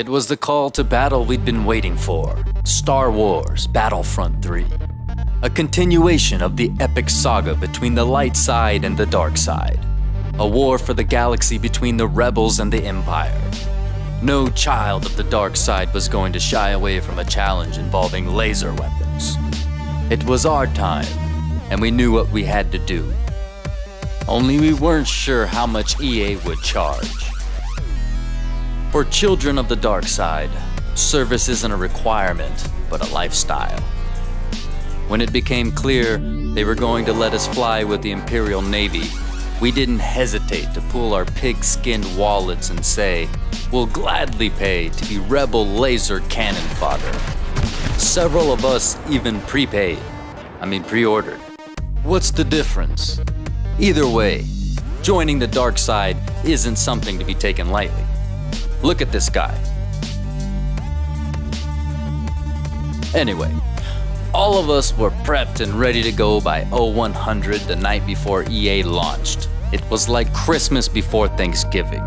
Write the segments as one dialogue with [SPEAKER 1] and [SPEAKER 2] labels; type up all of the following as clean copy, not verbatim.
[SPEAKER 1] It was the call to battle we'd been waiting for. Star Wars Battlefront 3. A continuation of the epic saga between the light side and the dark side. A war for the galaxy between the rebels and the Empire. No child of the dark side was going to shy away from a challenge involving laser weapons. It was our time, and we knew what we had to do. Only we weren't sure how much EA would charge. For children of the dark side, service isn't a requirement, but a lifestyle. When it became clear they were going to let us fly with the Imperial Navy, we didn't hesitate to pull our pig-skinned wallets and say, we'll gladly pay to be rebel laser cannon fodder. Several of us even pre-ordered. What's the difference? Either way, joining the dark side isn't something to be taken lightly. Look at this guy. Anyway, all of us were prepped and ready to go by 0100 the night before EA launched. It was like Christmas before Thanksgiving.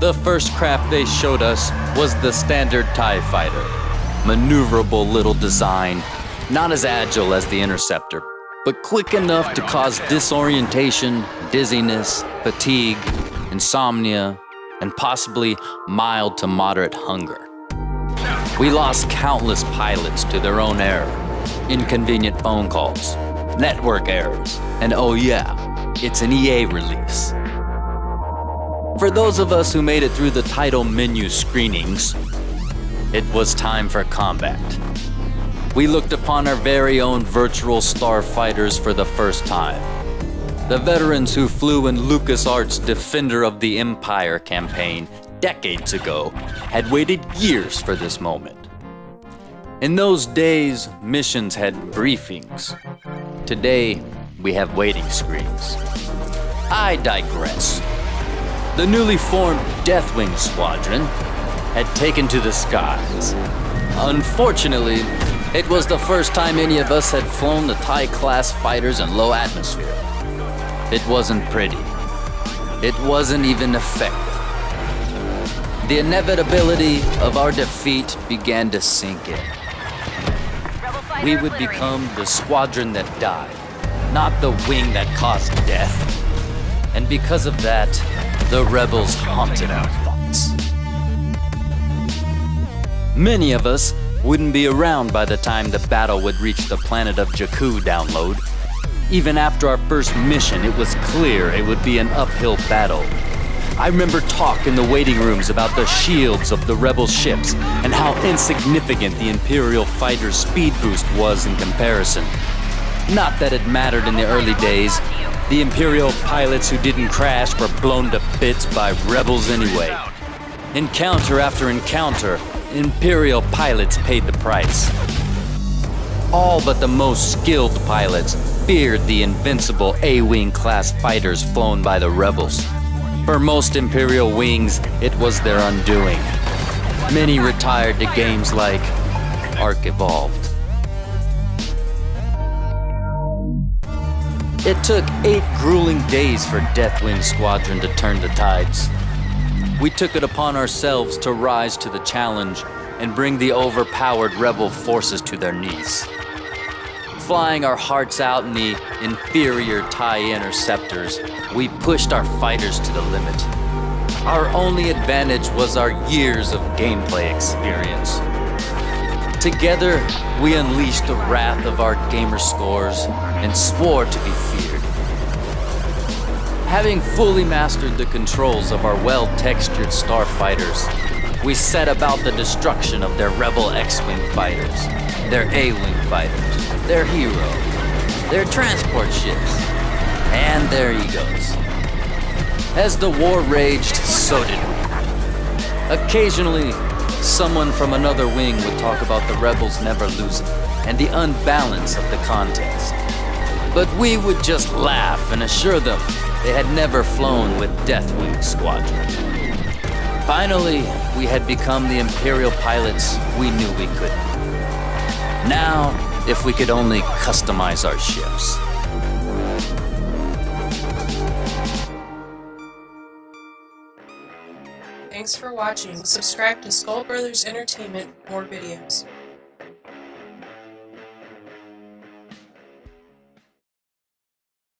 [SPEAKER 1] The first craft they showed us was the standard TIE Fighter. Maneuverable little design, not as agile as the Interceptor, but quick enough to cause disorientation, dizziness, fatigue, insomnia, and possibly mild to moderate hunger. We lost countless pilots to their own error, inconvenient phone calls, network errors, and oh yeah, it's an EA release. For those of us who made it through the title menu screenings, it was time for combat. We looked upon our very own virtual starfighters for the first time. The veterans who flew in LucasArts' Defender of the Empire campaign decades ago had waited years for this moment. In those days, missions had briefings. Today, we have waiting screens. I digress. The newly formed Deathwing Squadron had taken to the skies. Unfortunately, it was the first time any of us had flown the TIE-class fighters in low atmosphere. It wasn't pretty. It wasn't even effective. The inevitability of our defeat began to sink in. We would become the squadron that died, not the wing that caused death. And because of that, the rebels haunted our thoughts. Many of us wouldn't be around by the time the battle would reach the planet of Jakku download. Even after our first mission, it was clear it would be an uphill battle. I remember talk in the waiting rooms about the shields of the rebel ships and how insignificant the Imperial fighter's speed boost was in comparison. Not that it mattered in the early days. The Imperial pilots who didn't crash were blown to bits by rebels anyway. Encounter after encounter, Imperial pilots paid the price. All but the most skilled pilots feared the invincible A-Wing class fighters flown by the rebels. For most Imperial wings, it was their undoing. Many retired to games like Ark Evolved. It took 8 grueling days for Deathwing Squadron to turn the tides. We took it upon ourselves to rise to the challenge and bring the overpowered rebel forces to their knees. Flying our hearts out in the inferior TIE Interceptors, we pushed our fighters to the limit. Our only advantage was our years of gameplay experience. Together, we unleashed the wrath of our gamer scores and swore to be feared. Having fully mastered the controls of our well-textured starfighters, we set about the destruction of their rebel X-Wing fighters, their A-Wing fighters, their hero, their transport ships, and their egos. As the war raged, so did we. Occasionally, someone from another wing would talk about the rebels never losing and the unbalance of the contest. But we would just laugh and assure them they had never flown with Deathwing Squadron. Finally, we had become the Imperial pilots we knew we could be. Now, if we could only customize our ships.
[SPEAKER 2] Thanks for watching. Subscribe to Skull Brothers Entertainment for more videos.